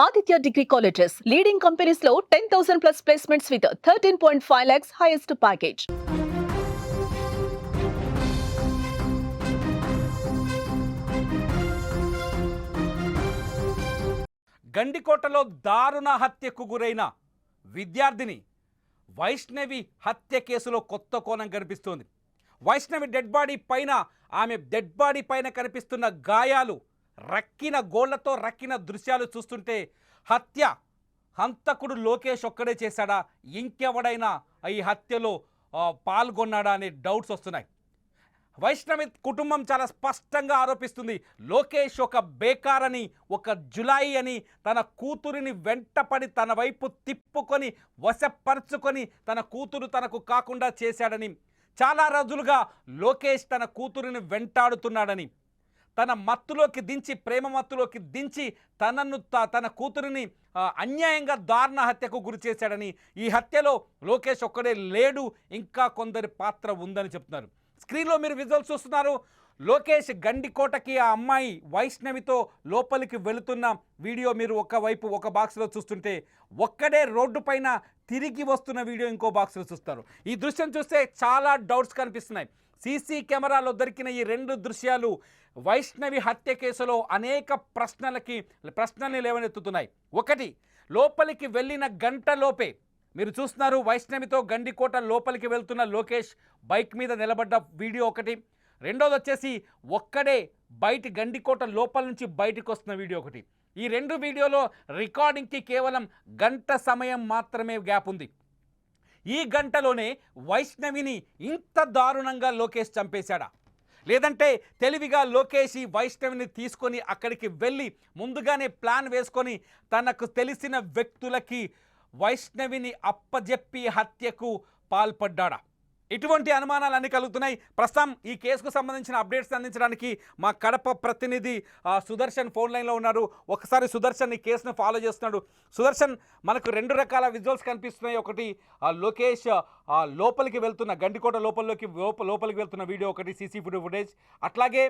Aditya Degree Colleges, leading companies లో 10,000 plus placements with 13.5 lakhs highest package. గండికోటలో దారుణ హత్యకు గురైన విద్యార్థిని వైష్ణవి హత్య కేసులో కొత్త కోణం కనిపిస్తోంది. వైష్ణవి డెడ్ బాడీ పైన ఆమె డెడ్ బాడీ పైన కనిపిస్తున్న గాయాలు, రక్కిన గోళ్లతో రక్కిన దృశ్యాలు చూస్తుంటే హంతకుడు లోకేష్ ఒక్కడే చేశాడా, ఇంకెవడైనా ఈ హత్యలో పాల్గొన్నాడా అనే డౌట్స్ వస్తున్నాయి. వైష్ణవి కుటుంబం చాలా స్పష్టంగా ఆరోపిస్తుంది, లోకేష్ ఒక బేకారని, ఒక జులాయి అని, తన కూతురిని వెంటపడి తన వైపు తిప్పుకొని వశపరుచుకొని తన కూతురు తనకు కాకుండా చేశాడని, చాలా రోజులుగా లోకేష్ తన కూతురిని వెంటాడుతున్నాడని, తన మత్తులోకి దించి, ప్రేమ మత్తులోకి దించి తన కూతురిని అన్యాయంగా దారుణ హత్యకు గురి చేశాడని, ఈ హత్యలో లోకేష్ ఒక్కడే లేడు, ఇంకా కొందరి పాత్ర ఉందని చెప్తున్నారు. స్క్రీన్లో మీరు విజువల్స్ చూస్తున్నారు. లోకేష్ గండికోటకి ఆ అమ్మాయి వైష్ణవితో లోపలికి వెళుతున్న వీడియో మీరు ఒక బాక్స్లో చూస్తుంటే, ఒక్కడే రోడ్డు పైన తిరిగి వస్తున్న వీడియో ఇంకో బాక్స్లో చూస్తారు. ఈ దృశ్యం చూస్తే చాలా డౌట్స్ కనిపిస్తున్నాయి. సీసీ కెమెరాలో దొరికిన ఈ రెండు దృశ్యాలు వైష్ణవి హత్య కేసులో అనేక ప్రశ్నల్ని లేవనెత్తుతున్నాయి. ఒకటి, లోపలికి వెళ్ళిన గంటలోపే మీరు చూస్తున్నారు వైష్ణవితో గండికోట లోపలికి వెళ్తున్న లోకేష్ బైక్ మీద నిలబడ్డ వీడియో ఒకటి. రెండోది వచ్చేసి ఒక్కడే గండికోట లోపల నుంచి బయటకు వస్తున్న వీడియో ఒకటి. ఈ రెండు వీడియోలో రికార్డింగ్కి కేవలం గంట సమయం మాత్రమే గ్యాప్ ఉంది. ఈ గంటలోనే వైష్ణవిని ఇంత దారుణంగా లోకేష్ చంపేశాడా, లేదంటే తెలివిగా లోకేష్ ఈ వైష్ణవిని తీసుకొని అక్కడికి వెళ్ళి ముందుగానే ప్లాన్ వేసుకొని తనకు తెలిసిన వ్యక్తులకి వైష్ణవిని అప్పజెప్పి హత్యకు పాల్పడ్డాడా? ఇటువంటి అనుమానాలు అన్నీ కలుగుతున్నాయి. ప్రస్తుతం ఈ కేసుకు సంబంధించిన అప్డేట్స్ అందించడానికి మా కడప ప్రతినిధి సుదర్శన్ ఫోన్ లైన్లో ఉన్నారు. ఒకసారి సుదర్శన్ ఈ కేసును ఫాలో చేస్తున్నాడు. సుదర్శన్, మనకు రెండు రకాల విజువల్స్ కనిపిస్తున్నాయి. ఒకటి లోకేష్ లోపలికి వెళ్తున్న గండికోట లోపలికి వెళ్తున్న వీడియో ఒకటి, సీసీ ఫుటేజ్. అట్లాగే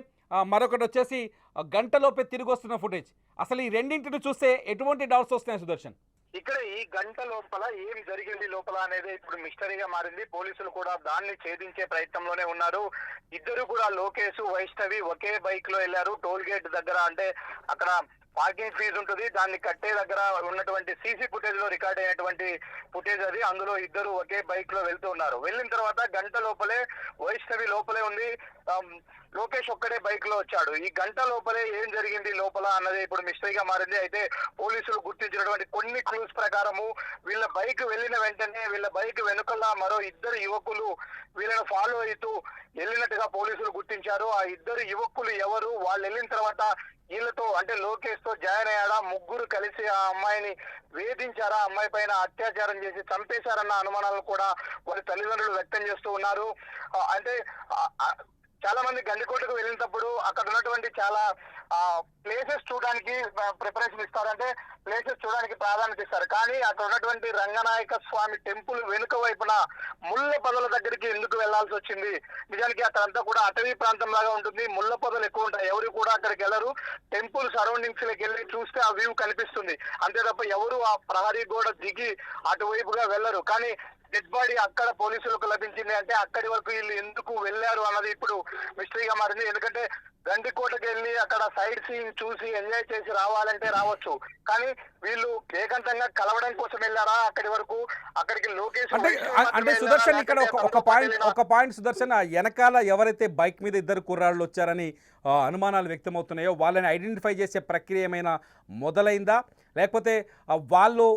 మరొకటి వచ్చేసి గంటలోపే తిరిగి వస్తున్న ఫుటేజ్. అసలు ఈ రెండింటిని చూస్తే ఎటువంటి డౌట్స్ వస్తున్నాయి సుదర్శన్? ఇక్కడ ఈ గంట లోపల ఏం జరిగింది లోపల అనేది ఇప్పుడు మిస్టరీగా మారింది. పోలీసులు కూడా దాన్ని ఛేదించే ప్రయత్నంలోనే ఉన్నారు. ఇద్దరు కూడా లోకేష్, వైష్ణవి ఒకే బైక్ లో వెళ్లారు. టోల్ గేట్ దగ్గర, అంటే అక్కడ పార్కింగ్ ఫీజు ఉంటుంది, దాన్ని కట్టే దగ్గర ఉన్నటువంటి సీసీ ఫుటేజ్ లో రికార్డ్ అయినటువంటి ఫుటేజ్ అది. అందులో ఇద్దరు ఒకే బైక్ లో వెళ్తూ ఉన్నారు. వెళ్ళిన తర్వాత గంట లోపలే వైష్ణవి లోపలే ఉంది, లోకేష్ ఒక్కడే బైక్ లో వచ్చాడు. ఈ గంట లోపలే ఏం జరిగింది లోపల అన్నది ఇప్పుడు మిస్టరీగా మారింది. అయితే పోలీసులు గుర్తించినటువంటి కొన్ని క్లూస్ ప్రకారము వీళ్ళ బైక్ వెళ్ళిన వెంటనే వీళ్ళ బైక్ వెనుకల మరో ఇద్దరు యువకులు వీళ్ళని ఫాలో అవుతూ వెళ్ళినట్టుగా పోలీసులు గుర్తించారు. ఆ ఇద్దరు యువకులు ఎవరు, వాళ్ళు వెళ్ళిన తర్వాత వీళ్ళతో, అంటే లోకేష్ తో జాయిన్ అయ్యాడా, ముగ్గురు కలిసి ఆ అమ్మాయిని వేధించారా, అమ్మాయి పైన అత్యాచారం చేసి చంపేశారన్న అనుమానాలు కూడా వారి తల్లిదండ్రులు వ్యక్తం చేస్తూ ఉన్నారు. అంటే చాలా మంది గండికోటకు వెళ్ళినప్పుడు అక్కడ ఉన్నటువంటి చాలా ప్లేసెస్ చూడడానికి ప్రిఫరెన్స్ ఇస్తారు, అంటే ప్లేసెస్ చూడడానికి ప్రాధాన్యత ఇస్తారు. కానీ అక్కడ ఉన్నటువంటి రంగనాయక స్వామి టెంపుల్ వెనుక వైపున ముళ్ళ పొదల దగ్గరికి ఎందుకు వెళ్లాల్సి వచ్చింది? నిజానికి అక్కడంతా కూడా అటవీ ప్రాంతం లాగా ఉంటుంది, ముళ్ళ పొదలు ఎక్కువ ఉంటాయి, ఎవరు కూడా అక్కడికి వెళ్ళరు. టెంపుల్ సరౌండింగ్స్ లోకి వెళ్ళి చూస్తే ఆ వ్యూ కనిపిస్తుంది, అంతే తప్ప ఎవరు ఆ ప్రహరీ గోడ దిగి అటువైపుగా వెళ్లరు. కానీ డెడ్ బాడీ అక్కడ పోలీసులకు లభించింది, అంటే అక్కడి వరకు వీళ్ళు ఎందుకు వెళ్ళారు అన్నది ఇప్పుడు మిస్టరీగా మారింది. ఎందుకంటే గండికోటకి వెళ్ళి అక్కడ సైడ్ సీన్ చూసి ఎంజాయ్ చేసి రావాలంటే రావచ్చు, కానీ వీళ్ళు ఏకాంతంగా కలవడం కోసం వెళ్ళారా అక్కడి వరకు? అక్కడికి లోకేష్ అంటే సుదర్శన్, ఇక్కడ ఒక పాయింట్ సుదర్శన్, వెనకాల ఎవరైతే బైక్ మీద ఇద్దరు కుర్రాళ్ళు వచ్చారని అనుమానాలు వ్యక్తమవుతున్నాయో వాళ్ళని ఐడెంటిఫై చేసే ప్రక్రియ ఏమైనా మొదలైందా, లేకపోతే వాళ్ళు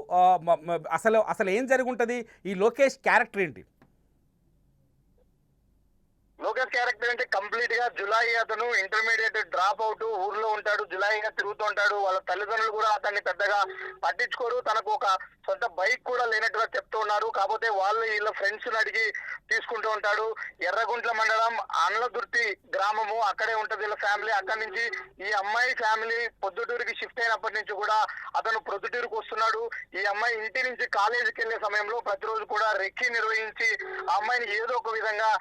అసలు ఏం జరిగి ఉంటుంది? ఈ లోకేష్ క్యారెక్టర్ ఏంటి? లోకేష్ క్యారెక్టర్ అంటే కంప్లీట్ గా జులాయి, అతను ఇంటర్మీడియట్ డ్రాప్ అవుట్, ఊర్లో ఉంటాడు, జులాయిగా తిరుగుతూ ఉంటాడు. వాళ్ళ తల్లిదండ్రులు కూడా అతన్ని పెద్దగా పట్టించుకోరు, తనకు ఒక సొంత బైక్ కూడా లేనట్టుగా చెప్తూ ఉన్నారు. కాకపోతే వాళ్ళు వీళ్ళ ఫ్రెండ్స్ అడిగి తీసుకుంటూ ఉంటాడు. ఎర్రగుంట్ల మండలం అన్లదుర్తి గ్రామము, అక్కడే ఉంటది వీళ్ళ ఫ్యామిలీ. అక్కడి నుంచి ఈ అమ్మాయి ఫ్యామిలీ పొద్దుటూరుకి షిఫ్ట్ అయినప్పటి నుంచి కూడా అతను ప్రొద్దుటూరుకు వస్తున్నాడు. ఈ అమ్మాయి ఇంటి నుంచి కాలేజీకి వెళ్లే సమయంలో ప్రతిరోజు కూడా రెక్కి నిర్వహించి ఆ అమ్మాయిని ఏదో ఒక విధంగా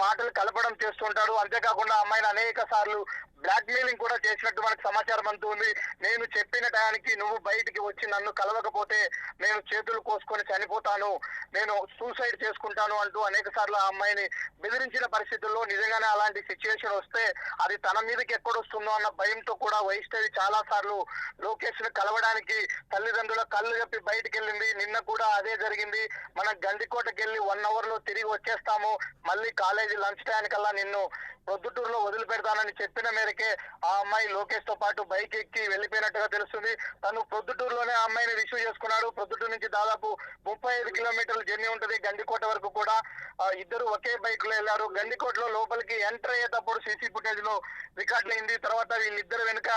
మాటలు కలపడం చేస్తుంటాడు. అంతేకాకుండా అమ్మాయిని అనేక సార్లు బ్లాక్ మెయిలింగ్ కూడా చేసినట్టు మనకు సమాచారం అందుతుంది. నేను చెప్పిన టయానికి నువ్వు బయటికి వచ్చి నన్ను కలవకపోతే నేను చేతులు కోసుకొని చనిపోతాను, నేను సూసైడ్ చేసుకుంటాను అంటూ అనేక సార్లు ఆ అమ్మాయిని బెదిరించిన పరిస్థితుల్లో నిజంగానే అలాంటి సిచ్యువేషన్ వస్తే అది తన మీదకి ఎక్కడొస్తుందో అన్న భయంతో కూడా వైష్ణవి చాలా సార్లు లోకేష్ ను కలవడానికి తల్లిదండ్రుల కళ్ళు చెప్పి బయటికి వెళ్ళింది. నిన్న కూడా అదే జరిగింది. మనం గండికోటకి వెళ్ళి 1 hour లో తిరిగి వచ్చేస్తాము, మళ్ళీ కాలేజీ లంచ్ టైంకల్లా నిన్ను ప్రొద్దుటూరులో వదిలిపెడతానని చెప్పిన మేరకే ఆ అమ్మాయి లోకేష్ తో పాటు బైక్ ఎక్కి వెళ్ళిపోయినట్టుగా తెలుస్తుంది. తను ప్రొద్దుటూరులోనే ఆ అమ్మాయిని రిసీవ్ చేసుకున్నాడు. ప్రొద్దుటూరు నుంచి దాదాపు 35 కిలోమీటర్ల జర్నీ ఉంటుంది గండికోట వరకు కూడా. ఇద్దరు ఒకే బైక్ లో వెళ్లారు. గండికోటలో లోపలికి ఎంటర్ అయ్యేటప్పుడు సీసీ ఫుటేజ్ లో రికార్డ్ అయింది. తర్వాత వీళ్ళిద్దరు వెనుక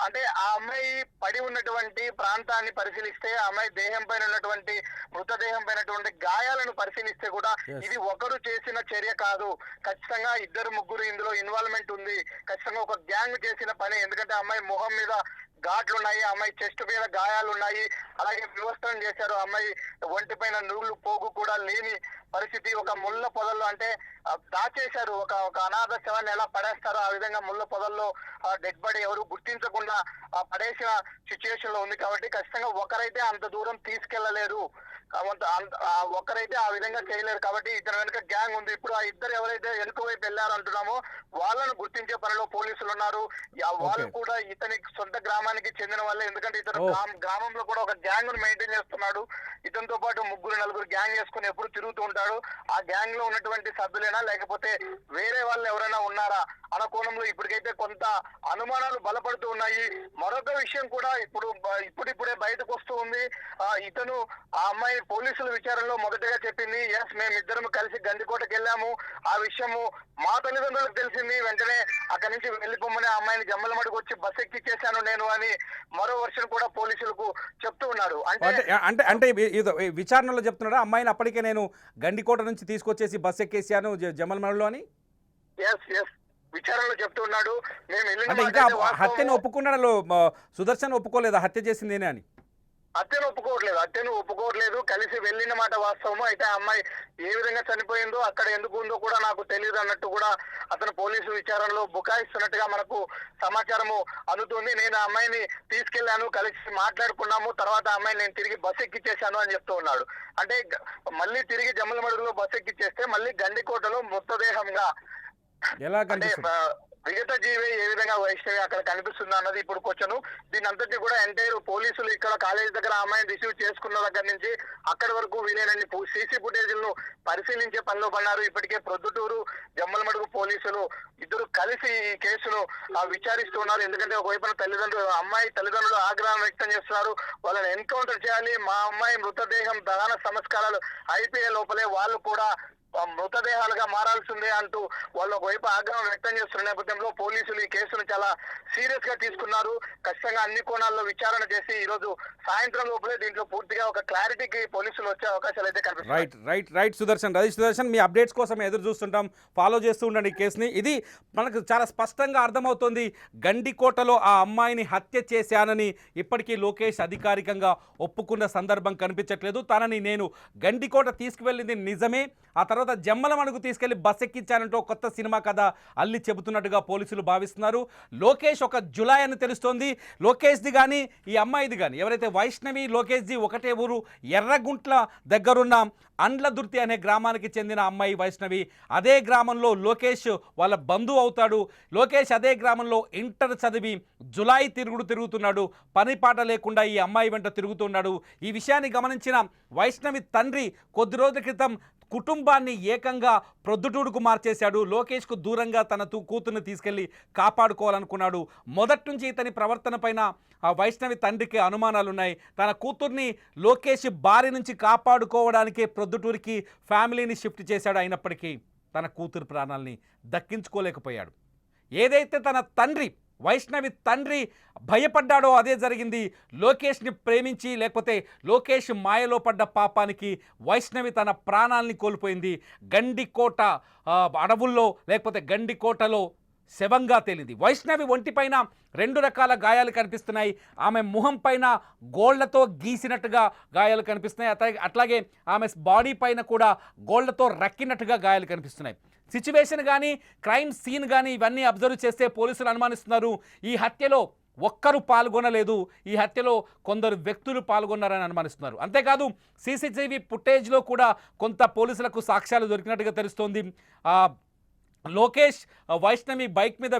అంటే ఆ అమ్మాయి పడి ఉన్నటువంటి ప్రాంతాన్ని పరిశీలిస్తే, ఆ అమ్మాయి దేహం పైన ఉన్నటువంటి మృతదేహం పైనటువంటి గాయాలను పరిశీలిస్తే కూడా ఇది ఒకరు చేసిన చర్య కాదు, ఖచ్చితంగా ఇద్దరు ముగ్గురు ఇందులో ఇన్వాల్వ్మెంట్ ఉంది, ఖచ్చితంగా ఒక గ్యాంగ్ చేసిన పని. ఎందుకంటే అమ్మాయి మొహం మీద ఘాట్లు ఉన్నాయి, అమ్మాయి చెస్ట్ మీద గాయాలు ఉన్నాయి, అలాగే వివస్త్రం చేశారు. అమ్మాయి ఒంటి పైన నూలు పోగు కూడా లేని పరిస్థితి. ఒక ముళ్ళ పొదల్లో అంటే దాచేశారు, ఒక అనాథ శవాన్ని ఎలా పడేస్తారో ఆ విధంగా ముళ్ళ పొదల్లో డెడ్ బాడీ ఎవరు గుర్తించకుండా పడేసిన సిచ్యువేషన్ లో ఉంది. కాబట్టి ఖచ్చితంగా ఒకరైతే అంత దూరం తీసుకెళ్లలేరు, ఒక్కరైతే ఆ విధంగా చేయలేరు. కాబట్టి ఇతని వెనుక గ్యాంగ్ ఉంది. ఇప్పుడు ఆ ఇద్దరు ఎవరైతే వెనుక వైపు వెళ్ళారు అంటున్నామో వాళ్ళను గుర్తించే పనిలో పోలీసులు ఉన్నారు. వాళ్ళు కూడా ఇతని సొంత గ్రామానికి చెందిన వాళ్ళే. ఎందుకంటే ఇతను గ్రామంలో కూడా ఒక గ్యాంగ్ ను మెయింటైన్ చేస్తున్నాడు. ఇతనితో పాటు 3-4 గ్యాంగ్ చేసుకుని ఎప్పుడు తిరుగుతూ ఉంటాడు. ఆ గ్యాంగ్ లో ఉన్నటువంటి సభ్యులైనా లేకపోతే వేరే వాళ్ళు ఎవరైనా ఉన్నారా అన్న కోణంలో ఇప్పటికైతే కొంత అనుమానాలు బలపడుతూ ఉన్నాయి. మరొక విషయం కూడా ఇప్పుడిప్పుడే బయటకు వస్తూ ఉంది. ఇతను ఆ అమ్మాయి పోలీసుల విచారణలో మొదటగా చెప్పింది, ఎస్ మేమిద్దరం కలిసి గండికోటకి వెళ్ళాము, ఆ విషయము మా తల్లిదండ్రులకు తెలిసింది, వెంటనే అక్కడి నుంచి వెళ్ళిపోమని ఆ అమ్మాయిని జమ్మలమడుగు వచ్చి బస్ ఎక్కిచ్చేశాను నేను అని మరో వర్షన్ కూడా పోలీసులకు చెప్తూ ఉన్నాడు. అంటే విచారణలో చెప్తున్నాడా అమ్మాయిని అప్పటికే నేను గండికోట నుంచి తీసుకొచ్చేసి బస్ ఎక్కేసాను జమ్మలమడుగులో అని? ఎస్ విచారణలో చెప్తున్నాడు. మేము అంటే ఇంకా హత్యను ఒప్పుకున్నాడు సుదర్శన్, ఒప్పుకోలేదా హత్య చేసిందేనే అని? హత్యను ఒప్పుకోవట్లేదు. కలిసి వెళ్ళిన మాట వాస్తవము. అయితే ఆ అమ్మాయి ఏ విధంగా చనిపోయిందో, అక్కడ ఎందుకు ఉందో కూడా నాకు తెలియదు అన్నట్టు కూడా అతను పోలీసు విచారణలో బుకాయిస్తున్నట్టుగా మనకు సమాచారము అందుతుంది. నేను ఆ అమ్మాయిని తీసుకెళ్లాను, కలిసి మాట్లాడుకున్నాము, తర్వాత ఆ అమ్మాయిని నేను తిరిగి బస్ ఎక్కిచ్చేశాను అని చెప్తూ ఉన్నాడు. అంటే మళ్ళీ తిరిగి జమ్మలమడుగులో బస్ ఎక్కిచ్చేస్తే మళ్ళీ గండికోటలో మృతదేహంగా ఎలా అంటే మిగతా జీవి ఏ విధంగా వైష్ణవి అక్కడ కనిపిస్తుంది అన్నది ఇప్పుడు క్వశ్చన్. దీని అంతటి కూడా ఎంటైర్ పోలీసులు ఇక్కడ కాలేజ్ దగ్గర అమ్మాయిని రిసీవ్ చేసుకున్న దగ్గర నుంచి అక్కడి వరకు వీలైనన్ని సీసీ ఫుటేజ్లను పరిశీలించే పనిలో పన్నారు. ఇప్పటికే ప్రొద్దుటూరు జమ్మలమడుగు పోలీసులు ఇద్దరు కలిసి ఈ కేసును విచారిస్తున్నారు. ఎందుకంటే ఒకవైపున అమ్మాయి తల్లిదండ్రులు ఆగ్రహం వ్యక్తం చేస్తున్నారు, వాళ్ళని ఎన్కౌంటర్ చేయాలి, మా అమ్మాయి మృతదేహం దహన సంస్కారాలు అయిపోయే లోపలే వాళ్ళు కూడా మృతదేహాలుగా మారాల్సిందే అంటూ వాళ్ళు ఒకవైపు ఆగ్రహం వ్యక్తం చేస్తున్న నేపథ్యంలో పోలీసులు ఈ కేసును చాలా సీరియస్ గా తీసుకున్నారు. ఖచ్చితంగా అన్ని కోణాల్లో విచారణ చేసి ఈ రోజు సాయంత్రం లోపలే దీంట్లో పూర్తిగా ఒక క్లారిటీకి పోలీసులు వచ్చే అవకాశాలు అయితే కనిపిస్తున్నాయి. రైట్ సుదర్శన్, మీ అప్డేట్స్ కోసం ఎదురు చూస్తుంటాం, ఫాలో చేస్తూ ఉండండి ఈ కేసుని. ఇది మనకు చాలా స్పష్టంగా అర్థమవుతోంది, గండికోటలో ఆ అమ్మాయిని హత్య చేశానని ఇప్పటికీ లోకేష్ అధికారికంగా ఒప్పుకున్న సందర్భం కనిపించట్లేదు. తనని నేను గండికోట తీసుకువెళ్ళింది నిజమే, ఆ తర్వాత జమ్మలమడుగు తీసుకెళ్లి బస్ ఎక్కించానంటూ కొత్త సినిమా కథ అల్లి చెబుతున్నట్టుగా పోలీసులు భావిస్తున్నారు. లోకేష్ ఒక జులాయ్ అని తెలుస్తోంది. లోకేష్ది కానీ ఈ అమ్మాయిది కానీ ఎవరైతే వైష్ణవి లోకేష్ది ఒకటే ఊరు, ఎర్రగుంట్ల దగ్గరున్న అండ్లదుర్తి అనే గ్రామానికి చెందిన అమ్మాయి వైష్ణవి. అదే గ్రామంలో లోకేష్ వాళ్ళ బంధువు అవుతాడు. లోకేష్ అదే గ్రామంలో ఇంటర్ చదివి జులాయి తిరుగుతున్నాడు, పని పాట లేకుండా ఈ అమ్మాయి వెంట తిరుగుతున్నాడు. ఈ విషయాన్ని గమనించిన వైష్ణవి తండ్రి కొద్ది రోజుల క్రితం కుటుంబాన్ని ఏకంగా ప్రొద్దుటూరుకు మార్చేశాడు. లోకేష్కు దూరంగా తన కూతుర్ని తీసుకెళ్లి కాపాడుకోవాలనుకున్నాడు. మొదటి నుంచి ఇతని ప్రవర్తన పైన వైష్ణవి తండ్రికి అనుమానాలు ఉన్నాయి. తన కూతుర్ని లోకేష్ బారి నుంచి కాపాడుకోవడానికే ప్రొద్దుటూరికి ఫ్యామిలీని షిఫ్ట్ చేశాడు. అయినప్పటికీ తన కూతురు ప్రాణాలని దక్కించుకోలేకపోయాడు. ఏదైతే తన తండ్రి వైష్ణవి తండ్రి భయపడ్డాడో అదే జరిగింది. లోకేష్ని ప్రేమించి లేకపోతే లోకేష్ మాయలో పడ్డ పాపానికి వైష్ణవి తన ప్రాణాలని కోల్పోయింది. గండికోట అడవుల్లో లేకపోతే గండికోటలో శవంగా తేలింది. వైష్ణవి ఒంటిపైన 2 రకాల గాయాలు కనిపిస్తున్నాయి. ఆమె ముఖం పైన గోళ్లతో గీసినట్టుగా గాయాలు కనిపిస్తున్నాయి. అట్లాగే ఆమె బాడీ పైన కూడా గోళ్లతో రక్కినట్టుగా గాయాలు కనిపిస్తున్నాయి. సిచ్యువేషన్ కానీ క్రైమ్ సీన్ కానీ ఇవన్నీ అబ్జర్వ్ చేస్తే పోలీసులు అనుమానిస్తున్నారు ఈ హత్యలో ఒక్కరు పాల్గొనలేదు, ఈ హత్యలో కొందరు వ్యక్తులు పాల్గొన్నారని అనుమానిస్తున్నారు. అంతేకాదు సీసీటీవీ ఫుటేజ్లో కూడా కొంత పోలీసులకు సాక్ష్యాలు దొరికినట్టుగా తెలుస్తోంది. లోకేష్ వైష్ణవి బైక్ మీద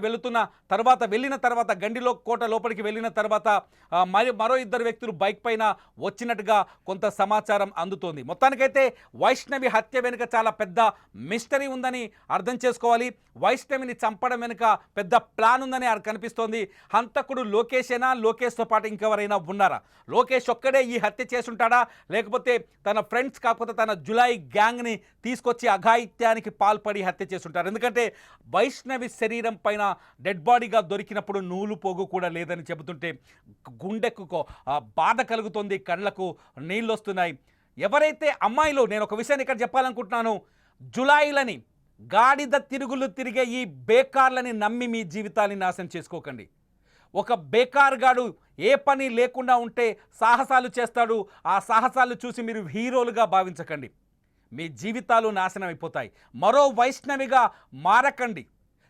వెళ్ళిన తర్వాత గండిలో కోట లోపలికి వెళ్ళిన తర్వాత మరో 2 వ్యక్తులు బైక్ పైన వచ్చినట్టుగా కొంత సమాచారం అందుతోంది. మొత్తానికైతే వైష్ణవి హత్య వెనుక చాలా పెద్ద మిస్టరీ ఉందని అర్థం చేసుకోవాలి. వైష్ణవిని చంపడం వెనుక పెద్ద ప్లాన్ ఉందని కనిపిస్తోంది. హంతకుడు లోకేషేనా, లోకేష్తో పాటు ఇంకెవరైనా ఉన్నారా? లోకేష్ ఒక్కడే ఈ హత్య చేసుంటాడా, లేకపోతే తన ఫ్రెండ్స్ కాకపోతే తన జులాయి గ్యాంగ్ని తీసుకొచ్చి అఘాయిత్యానికి పాల్పడి హత్య చేసుంటారు? ఎందుకంటే వైష్ణవి శరీరం పైన డెడ్ బాడీగా దొరికినప్పుడు నూలు పోగు కూడా లేదని చెబుతుంటే గుండెకు బాధ కలుగుతుంది, కళ్ళకు నీళ్ళు వస్తున్నాయి. ఎవరైతే అమ్మాయిలు, నేను ఒక విషయాన్ని ఇక్కడ చెప్పాలనుకుంటున్నాను, జులాయిలని గాడిద తిరుగులు తిరిగే ఈ బేకార్లని నమ్మి మీ జీవితాన్ని నాశనం చేసుకోకండి. ఒక బేకార్గాడు ఏ పని లేకుండా ఉంటే సాహసాలు చేస్తాడు. ఆ సాహసాలు చూసి మీరు హీరోలుగా భావించకండి, మీ జీవితాలు నాశనం అయిపోతాయి. మరో వైష్ణవిగా మారకండి.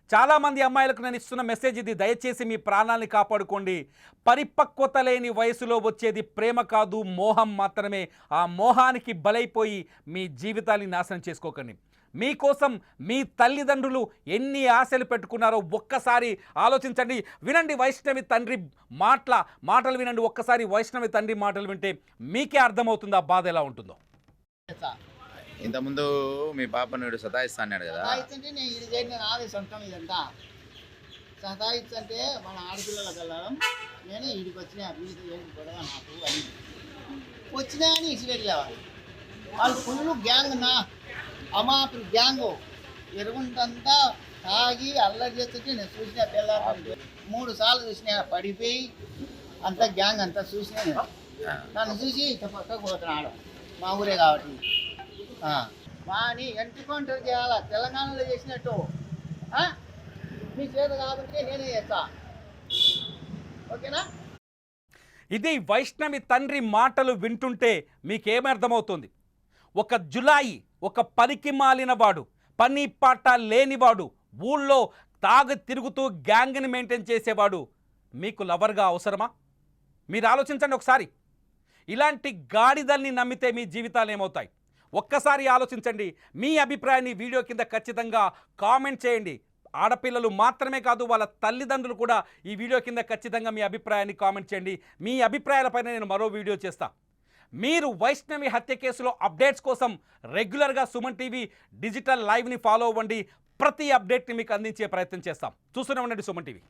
చాలామంది అమ్మాయిలకు నేను ఇస్తున్న మెసేజ్ ఇది, దయచేసి మీ ప్రాణాలని కాపాడుకోండి. పరిపక్వత లేని వయసులో వచ్చేది ప్రేమ కాదు, మోహం మాత్రమే. ఆ మోహానికి బలైపోయి మీ జీవితాన్ని నాశనం చేసుకోకండి. మీకోసం మీ తల్లిదండ్రులు ఎన్ని ఆశలు పెట్టుకున్నారో ఒక్కసారి ఆలోచించండి. వినండి వైష్ణవి తండ్రి మాటలు వినండి. ఒక్కసారి వైష్ణవి తండ్రి మాటలు వింటే మీకే అర్థమవుతుంది ఆ బాధ ఎలా ఉంటుందో. ఇంతకుముందు మీ పాప నేడు సతాయిస్తా అన్నాడు కదా, సతాయిస్తుంటే నేను ఇది చేయండి, నేను ఆవేశ సొంతం ఇదంతా సతాయిస్తుంటే మన ఆడపిల్లలకు వెళ్ళడం, నేను వీడికి వచ్చినా వీడికి ఏంటి గొడవ నాకు అని వచ్చినా అని ఇసిపెట్టేవాళ్ళు. వాళ్ళు ఫుల్ గ్యాంగ్, నా అమాపులు గ్యాంగు ఎరుగుంటంతా తాగి అల్లరి చేస్తుంటే నేను చూసిన పిల్లలు 3 సార్లు చూసినా, పడిపోయి అంతా గ్యాంగ్ అంతా చూసినా. నేను నన్ను చూసి ఇంత పక్కకు పోతున్నాడు, మా ఊరే కాబట్టి వాని ఎంటుకౌంటర్ చేయాలా, తెలంగాణలో చేసినట్టు. మీ చేత కాబట్టి నేనే చేస్తా, ఓకేనా? ఇది వైష్ణవి తండ్రి మాటలు వింటుంటే మీకేమర్థమవుతుంది? ఒక జులాయి, ఒక పనికి మాలినవాడు, పని పాట లేనివాడు, ఊళ్ళో తిరుగుతూ గ్యాంగ్ని మెయింటైన్ చేసేవాడు మీకు లవర్గా అవసరమా? మీరు ఆలోచించండి ఒకసారి. ఇలాంటి గాడిదల్ని నమ్మితే మీ జీవితాలు ఏమవుతాయి? ఒక్కసారి ఆలోచించండి. మీ అభిప్రాయాన్ని వీడియో కింద ఖచ్చితంగా కామెంట్ చేయండి. ఆడపిల్లలు మాత్రమే కాదు, వాళ్ళ తల్లిదండ్రులు కూడా ఈ వీడియో కింద ఖచ్చితంగా మీ అభిప్రాయాన్ని కామెంట్ చేయండి. మీ అభిప్రాయాలపైన నేను మరో వీడియో చేస్తా. మీరు వైష్ణవి హత్య కేసులో అప్డేట్స్ కోసం రెగ్యులర్గా సుమన్ టీవీ డిజిటల్ లైవ్ని ఫాలో అవ్వండి. ప్రతి అప్డేట్ని మీకు అందించే ప్రయత్నం చేస్తాం. చూస్తూనే ఉండండి సుమన్ టీవీ.